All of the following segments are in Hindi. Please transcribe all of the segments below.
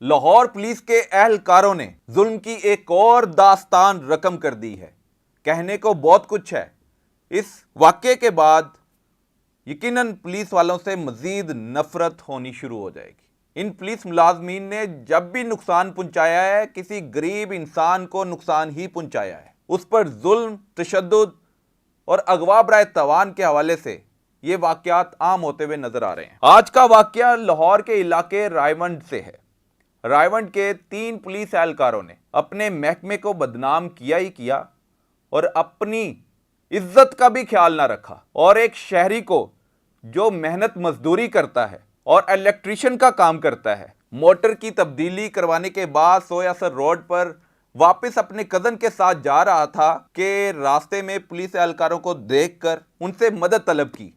लाहौर पुलिस के एहलकारों ने जुल्म की एक और दास्तान रकम कर दी है। कहने को बहुत कुछ है। इस वाक़े के बाद यकीनन पुलिस वालों से मजीद नफरत होनी शुरू हो जाएगी। इन पुलिस मुलाजमीन ने जब भी नुकसान पहुंचाया है, किसी गरीब इंसान को नुकसान ही पहुंचाया है। उस पर जुल्म, तशद्दुद और अगवा बराए तवान के हवाले से ये वाक़यात आम होते हुए नजर आ रहे हैं। आज का वाक़या लाहौर के इलाके रायवंड से है। रायवंड के 3 पुलिस एहलकारों ने अपने महकमे को बदनाम किया ही किया और अपनी इज्जत का भी ख्याल ना रखा, और एक शहरी को जो मेहनत मजदूरी करता है और इलेक्ट्रिशियन का काम करता है, मोटर की तब्दीली करवाने के बाद सोयासर रोड पर वापस अपने कजन के साथ जा रहा था कि रास्ते में पुलिस एहलकारों को देखकर उनसे मदद तलब की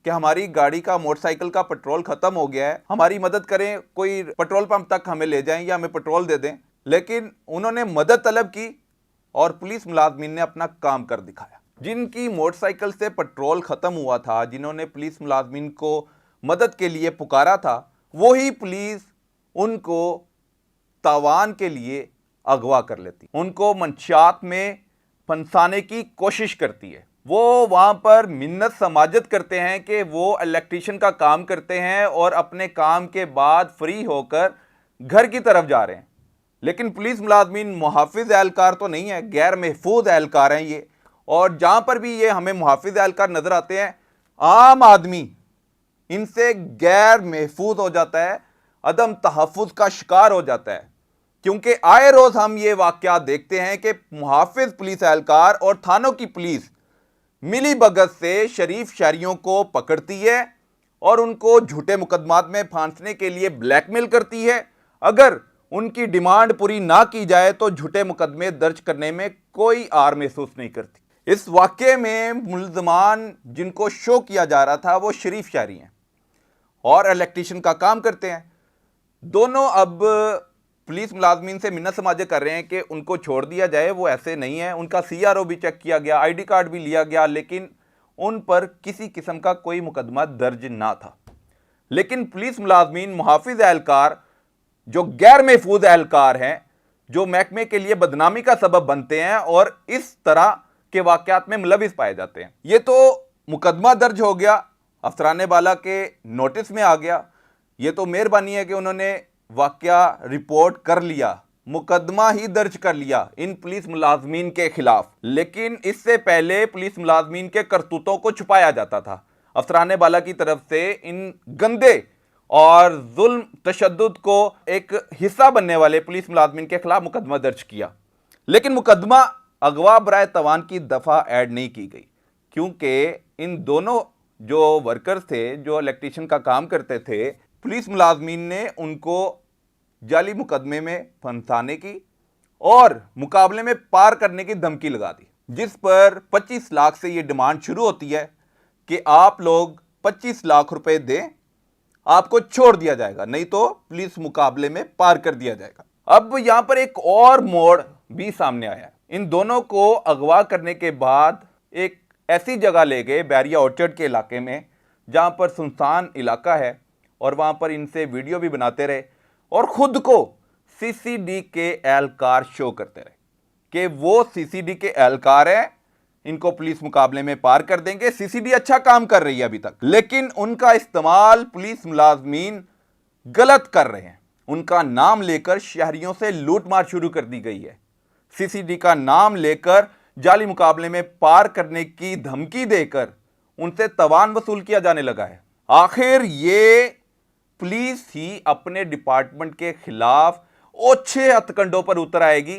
कि हमारी गाड़ी का, मोटरसाइकिल का पेट्रोल खत्म हो गया है, हमारी मदद करें, कोई पेट्रोल पंप तक हमें ले जाएं या हमें पेट्रोल दे दें। लेकिन उन्होंने मदद तलब की और पुलिस मुलाजमीन ने अपना काम कर दिखाया। जिनकी मोटरसाइकिल से पेट्रोल खत्म हुआ था, जिन्होंने पुलिस मुलाजमीन को मदद के लिए पुकारा था, वही पुलिस उनको तावान के लिए अगवा कर लेती, उनको मंशात में फंसाने की कोशिश करती है। वो वहां पर मिन्नत समाजत करते हैं कि वो इलेक्ट्रिशियन का काम करते हैं और अपने काम के बाद फ्री होकर घर की तरफ जा रहे हैं। लेकिन पुलिस मुलाजमीन मुहाफिज एहलकार तो नहीं है, गैर महफूज एहलकार हैं ये। और जहां पर भी ये हमें मुहाफिज एहलकार नजर आते हैं, आम आदमी इनसे गैर महफूज हो जाता है, अदम तहफ़्फ़ुज़ का शिकार हो जाता है। क्योंकि आए रोज हम ये वाक़या देखते हैं कि मुहाफिज पुलिस एहलकार और थानों की पुलिस मिली भगत से शरीफ शहरियों को पकड़ती है और उनको झूठे मुकदमात में फांसने के लिए ब्लैकमेल करती है। अगर उनकी डिमांड पूरी ना की जाए तो झूठे मुकदमे दर्ज करने में कोई आर महसूस नहीं करती। इस वाक़े में मुल्ज़मान जिनको शो किया जा रहा था वो शरीफ शहरी हैं और इलेक्ट्रिशियन का काम करते हैं। दोनों अब पुलिस मुलाजमीन से मिन्नत समाजे कर रहे हैं कि उनको छोड़ दिया जाए। वो ऐसे नहीं है, उनका CRO भी चेक किया गया, ID कार्ड भी लिया गया, लेकिन उन पर किसी किस्म का कोई मुकदमा दर्ज ना था। लेकिन पुलिस मुलाजमीन मुहाफिज एहलकार जो गैर महफूज एहलकार हैं, जो महकमे के लिए बदनामी का सबब बनते हैं और इस तरह के वाक़यात में मुलविस पाए जाते हैं। ये तो मुकदमा दर्ज हो गया, अफसरान बाला के नोटिस में आ गया। ये तो मेहरबानी है कि उन्होंने वाक़या रिपोर्ट कर लिया, मुकदमा ही दर्ज कर लिया इन पुलिस मुलाजमीन के खिलाफ। लेकिन इससे पहले पुलिस मुलाजमीन के करतूतों को छुपाया जाता था। अफसरान बाला की तरफ से इन गंदे और जुल्म तशद्दुद को एक हिस्सा बनने वाले पुलिस मुलाजमीन के खिलाफ मुकदमा दर्ज किया। लेकिन मुकदमा अगवा बराए तवान की दफ़ा ऐड नहीं की गई, क्योंकि इन दोनों जो वर्कर्स थे, जो इलेक्ट्रिशियन का काम करते थे, पुलिस मुलाजमीन ने उनको जाली मुकदमे में फंसाने की और मुकाबले में पार करने की धमकी लगा दी, जिस पर 25 लाख से ये डिमांड शुरू होती है कि आप लोग 25 लाख रुपए दें, आपको छोड़ दिया जाएगा, नहीं तो पुलिस मुकाबले में पार कर दिया जाएगा। अब यहां पर एक और मोड़ भी सामने आया। इन दोनों को अगवा करने के बाद एक ऐसी जगह ले गए, बैरिया ऑर्चर्ड के इलाके में, जहां पर सुनसान इलाका है, और वहां पर इनसे वीडियो भी बनाते रहे और खुद को CCD के एहलकार शो करते रहे कि वो CCD के एहलकार हैं, इनको पुलिस मुकाबले में पार कर देंगे। CCD अच्छा काम कर रही है अभी तक, लेकिन उनका इस्तेमाल पुलिस मुलाजमीन गलत कर रहे हैं। उनका नाम लेकर शहरियों से लूटमार शुरू कर दी गई है। CCD का नाम लेकर जाली मुकाबले में पार करने की धमकी देकर उनसे तवान वसूल किया जाने लगा है। आखिर ये पुलिस ही अपने डिपार्टमेंट के खिलाफ ओछे हथकंडों पर उतर आएगी,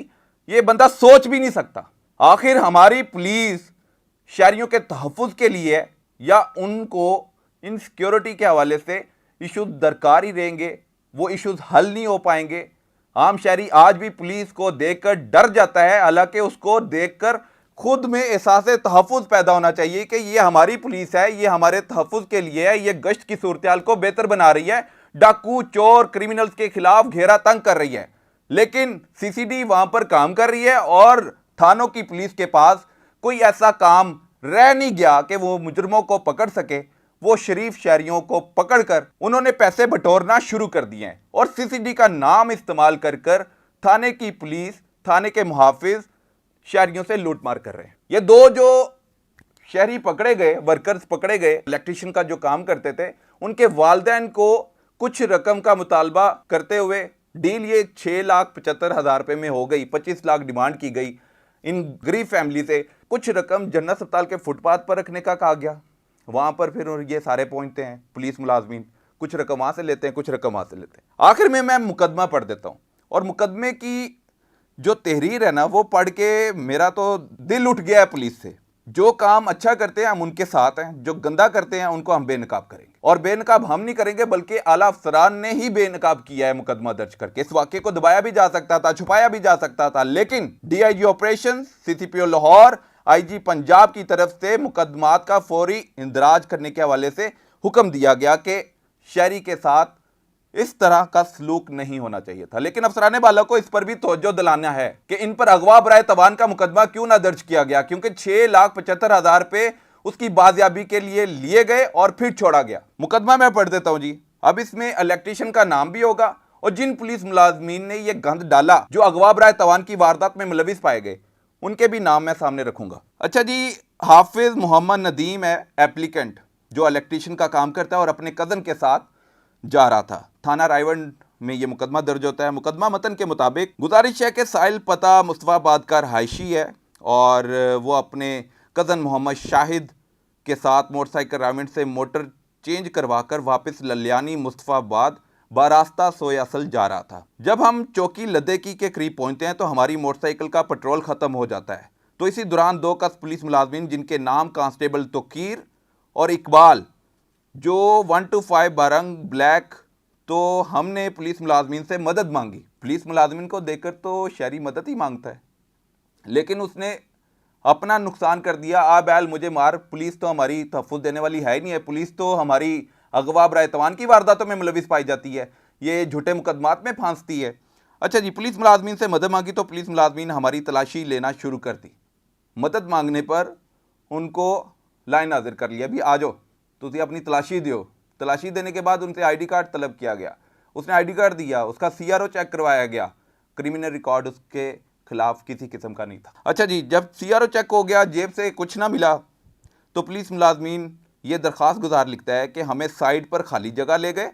ये बंदा सोच भी नहीं सकता। आखिर हमारी पुलिस शहरियों के तहफ़्फ़ुज़ के लिए है या उनको इन सिक्योरिटी के हवाले से इशूज़ दरकार ही रहेंगे, वो इशूज़ हल नहीं हो पाएंगे। आम शहरी आज भी पुलिस को देखकर डर जाता है, हालांकि उसको देखकर खुद में एहसास तहफ़्फ़ुज़ पैदा होना चाहिए कि ये हमारी पुलिस है, ये हमारे तहफ़्फ़ुज़ के लिए है, ये गश्त की सूरत को बेहतर बना रही है, डाकू, चोर, क्रिमिनल्स के खिलाफ घेरा तंग कर रही है। लेकिन CCD वहां पर काम कर रही है और थानों की पुलिस के पास कोई ऐसा काम रह नहीं गया कि वो मुजरमों को पकड़ सके। वो शरीफ शहरियों को पकड़कर उन्होंने पैसे बटोरना शुरू कर दिए हैं और सीसीडी का नाम इस्तेमाल कर कर थाने की पुलिस, थाने के मुहाफिज शहरियों से लूटमार कर रहे हैं। ये दो जो शहरी पकड़े गए, वर्कर्स पकड़े गए, इलेक्ट्रिशियन का जो काम करते थे, उनके वालिदैन को कुछ रकम का मुतालबा करते हुए डील ये 6,75,000 रुपए में हो गई। 25 लाख डिमांड की गई इन गरीब फैमिली से। कुछ रकम जन्नत अस्पताल के फुटपाथ पर रखने का कहा गया। वहां पर फिर ये सारे पहुंचते हैं पुलिस मुलाजमीन, कुछ रकम वहां से लेते हैं, कुछ रकम वहां से लेते हैं। आखिर में मैं मुकदमा पढ़ देता हूं और मुकदमे की जो तहरीर है ना, वो पढ़ के मेरा तो दिल उठ गया है पुलिस से। जो काम अच्छा करते हैं हम उनके साथ हैं, जो गंदा करते हैं उनको हम बेनकाब करेंगे। और बेनकाब हम नहीं करेंगे बल्कि आला अफसरान ने ही बेनकाब किया है मुकदमा दर्ज करके। इस वाकये को दबाया भी जा सकता था, छुपाया भी जा सकता था, लेकिन DIG operation, CCPO Lahore, IG Punjab की तरफ से मुकदमात का फौरी इंदराज करने के हवाले से हुक्म दिया गया कि शहरी के साथ इस तरह का सलूक नहीं होना चाहिए था। लेकिन अफसरान बाला को इस पर भी तवज्जो दिलाना है कि इन पर अगवा बराए तवान का मुकदमा क्यों ना दर्ज किया गया, क्योंकि 6,75,000 रुपए उसकी बाजियाबी के लिए गए और फिर छोड़ा गया। मुकदमा मैं पढ़ देता हूं जी। अब इसमें इलेक्ट्रिशियन का नाम भी होगा और जिन पुलिस मुलाजमीन ने यह गंद डाला, जो अगवा बराए तवान की वारदात में मुलविस पाए गए, उनके भी नाम मैं सामने रखूंगा। अच्छा जी, हाफिज मोहम्मद नदीम है एप्लीकेंट, जो इलेक्ट्रिशियन का काम करता है और अपने कजन के साथ जा रहा था। थाना रायवन में यह मुकदमा दर्ज होता है। मुकदमा मतन के मुताबिक गुजारिश है कि साहिल पता मुस्तफाबाद का रहायशी है और वो अपने कज़न मोहम्मद शाहिद के साथ मोटरसाइकिल रायवन से मोटर चेंज करवाकर वापस ललियानी मुस्तफाबाद बारास्ता सोयासल जा रहा था। जब हम चौकी लद्देकी के करीब पहुंचते हैं तो हमारी मोटरसाइकिल का पेट्रोल ख़त्म हो जाता है। तो इसी दौरान दो कस पुलिस मुलाजमीन, जिनके नाम कांस्टेबल तोकीर और इकबाल, जो 125 बारंग ब्लैक, तो हमने पुलिस मुलाजमीन से मदद मांगी। पुलिस मुलाजमीन को देखकर तो शहरी मदद ही मांगता है, लेकिन उसने अपना नुकसान कर दिया। आ बैल मुझे मार, पुलिस तो हमारी तहफ़्फ़ुज़ देने वाली है ही नहीं है। पुलिस तो हमारी अगवा बराए तवान की वारदातों में मुलविस पाई जाती है, ये झूठे मुकदमात में फांसती है। अच्छा जी, पुलिस मुलाजमीन से मदद मांगी तो पुलिस मुलाजमीन हमारी तलाशी लेना शुरू कर दी। मदद मांगने पर उनको लाइन हाजिर कर लिया, भी आ जाओ तुझे अपनी तलाशी दियो। तलाशी देने के बाद उनसे आईडी कार्ड तलब किया गया। उसने आईडी कार्ड दिया, उसका सीआरओ चेक करवाया गया। क्रिमिनल रिकॉर्ड उसके खिलाफ किसी किस्म का नहीं था। अच्छा जी, जब सीआरओ चेक हो गया, जेब से कुछ ना मिला, तो पुलिस मुलाजमीन ये दरख्वास्त गुजार लिखता है कि हमें साइड पर खाली जगह ले गए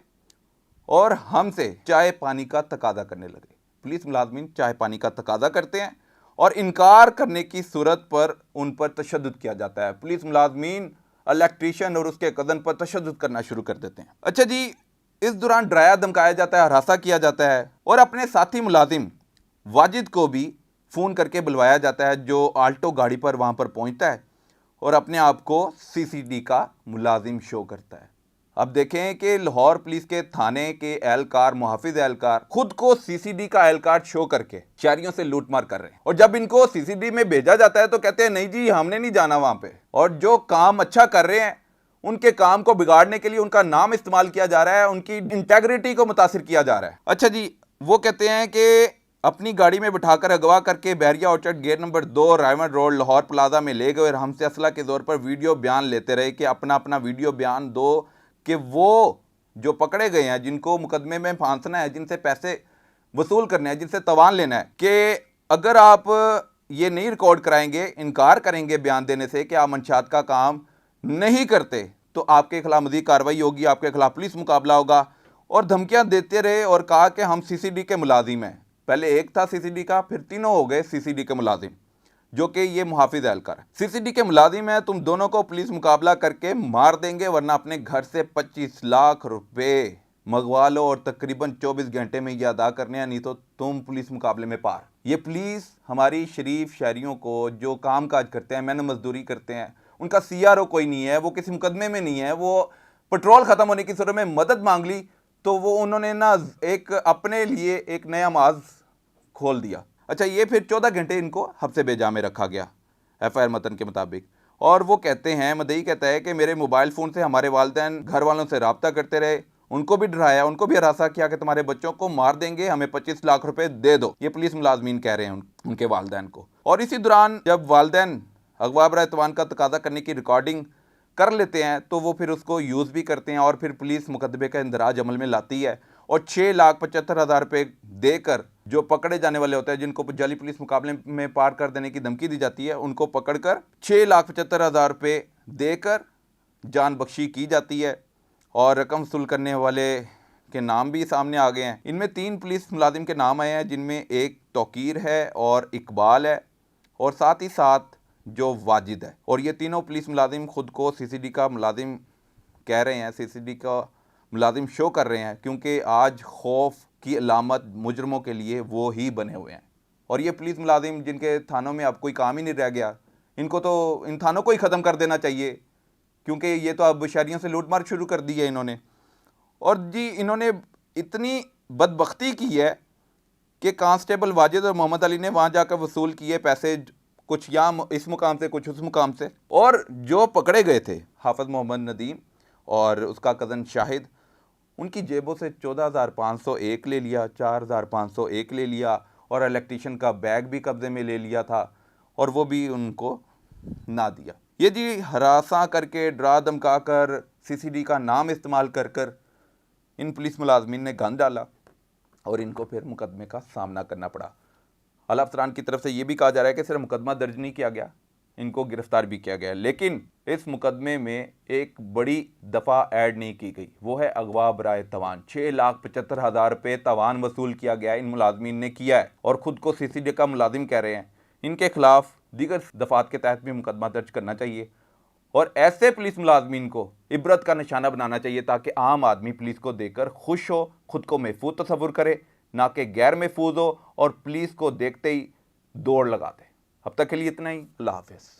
और हमसे चाय पानी का तकाजा करने लगे। पुलिस मुलाजमीन चाय पानी का तकाजा करते हैं और इनकार करने की सूरत पर उन पर तशद्दुद किया जाता है। पुलिस मुलाजमीन इलेक्ट्रीशियन और उसके कज़न पर तशद्दुद करना शुरू कर देते हैं। अच्छा जी, इस दौरान डराया धमकाया जाता है, हरासा किया जाता है और अपने साथी मुलाजिम वाजिद को भी फ़ोन करके बुलवाया जाता है, जो आल्टो गाड़ी पर वहाँ पर पहुँचता है और अपने आप को सीसीडी का मुलाजिम शो करता है। अब देखें कि लाहौर पुलिस के थाने के एहलकार, मुहाफिज एहलकार, खुद को सीसीडी का एहलकार शो करके शहरियों से लूटमार कर रहे हैं। और जब इनको सीसीडी में भेजा जाता है तो कहते हैं नहीं जी, हमने नहीं जाना वहां पे। और जो काम अच्छा कर रहे हैं उनके काम को बिगाड़ने के लिए उनका नाम इस्तेमाल किया जा रहा है, उनकी इंटेग्रिटी को मुतासिर किया जा रहा है। अच्छा जी, वो कहते हैं कि अपनी गाड़ी में बिठाकर अगवा करके बहरिया orchard gate number 2 रायवन road Lahore plaza में ले गए और हमसे असला के तौर पर वीडियो बयान लेते रहे कि अपना अपना वीडियो बयान दो कि वो जो पकड़े गए हैं, जिनको मुकदमे में फांसना है, जिनसे पैसे वसूल करने हैं, जिनसे तवान लेना है, कि अगर आप ये नहीं रिकॉर्ड कराएंगे, इनकार करेंगे बयान देने से कि आप मंशात का काम नहीं करते, तो आपके खिलाफ मज़ीद कार्रवाई होगी, आपके खिलाफ पुलिस मुकाबला होगा। और धमकियां देते रहे और कहा कि हम सीसीडी के मुलाजिम हैं। पहले एक था सीसीडी का, फिर तीनों हो गए सीसीडी के मुलाजिम, जो कि ये मुहाफिज एहलकार सीसीडी के मुलाजिम है। तुम दोनों को पुलिस मुकाबला करके मार देंगे, वरना अपने घर से 25 लाख रुपए मंगवा लो और तकरीबन 24 घंटे में ये अदा करने हैं, नहीं तो तुम पुलिस मुकाबले में पार। ये पुलिस हमारी शरीफ शहरियों को जो काम काज करते हैं, मेहनत मजदूरी करते हैं, उनका सीआरओ कोई नहीं है, वो किसी मुकदमे में नहीं है, वो पेट्रोल ख़त्म होने की सूरत में मदद मांग ली तो वो उन्होंने ना एक अपने लिए एक नया माज खोल दिया। अच्छा, ये फिर 14 घंटे इनको हफ्ते बेजा में रखा गया एफआईआर मतन के मुताबिक। और वो कहते हैं, मदई कहता है कि मेरे मोबाइल फ़ोन से हमारे वालिदैन घर वालों से रब्ता करते रहे, उनको भी डराया, उनको भी हरासा किया कि तुम्हारे बच्चों को मार देंगे, हमें 25 लाख रुपए दे दो। ये पुलिस मुलाजमीन कह रहे हैं उनके वालिदैन को। और इसी दौरान जब वालिदैन अगवा बराए तवान का तकाजा करने की रिकॉर्डिंग कर लेते हैं तो वो फिर उसको यूज़ भी करते हैं और फिर पुलिस मुकदमे का इंदराज अमल में लाती है और 6,75,000 रुपये देकर जो पकड़े जाने वाले होते हैं, जिनको जाली पुलिस मुकाबले में पार कर देने की धमकी दी जाती है, उनको पकड़कर 6,75,000 रुपये देकर जान बख्शी की जाती है। और रकम वसूल करने वाले के नाम भी सामने आ गए हैं। इनमें 3 पुलिस मुलाजिम के नाम आए हैं, जिनमें एक तौकीर है और इकबाल है और साथ ही साथ जो वाजिद है। और ये तीनों पुलिस मुलाजिम खुद को सीसीडी का मुलाजिम कह रहे हैं, सीसीडी का मुलाजिम शो कर रहे हैं, क्योंकि आज खौफ की अलामत मुजरमों के लिए वो ही बने हुए हैं। और ये पुलिस मुलाजिम जिनके थानों में अब कोई काम ही नहीं रह गया, इनको तो इन थानों को ही ख़त्म कर देना चाहिए, क्योंकि ये तो अब शहरियों से लूट मार शुरू कर दी है इन्होंने। और जी इन्होंने इतनी बदबख्ती की है कि कांस्टेबल वाजिद और मोहम्मद अली ने वहाँ जाकर वसूल किए पैसे, कुछ यहाँ इस मुकाम से कुछ उस मुकाम से। और जो पकड़े गए थे हाफिज़ मोहम्मद नदीम और उसका कज़न शाहिद, उनकी जेबों से 14,501 ले लिया, 4,501 ले लिया और इलेक्ट्रिशियन का बैग भी कब्जे में ले लिया था और वो भी उनको ना दिया। ये जी हरासा करके, डरा धमका कर, सीसीडी का नाम इस्तेमाल कर कर इन पुलिस मुलाजमीन ने गंद डाला और इनको फिर मुकदमे का सामना करना पड़ा। आला अफसरान की तरफ से ये भी कहा जा रहा है कि सिर्फ मुकदमा दर्ज नहीं किया गया, इनको गिरफ्तार भी किया गया, लेकिन इस मुकदमे में एक बड़ी दफ़ा ऐड नहीं की गई, वो है अगवा बराए तवान। 6,75,000 रुपये तवान वसूल किया गया, इन मुलाजमीन ने किया है और ख़ुद को सीसीडी का मुलाजिम कह रहे हैं। इनके खिलाफ दीगर दफ़ात के तहत भी मुकदमा दर्ज करना चाहिए और ऐसे पुलिस मुलाजमीन को इबरत का निशाना बनाना चाहिए, ताकि आम आदमी पुलिस को देखकर खुश हो, खुद को महफूज तस्वुर करे, ना कि गैर महफूज हो और पुलिस को देखते ही दौड़ लगा दे। अब तक के लिए इतना ही। अल्लाह हाफ़िज़।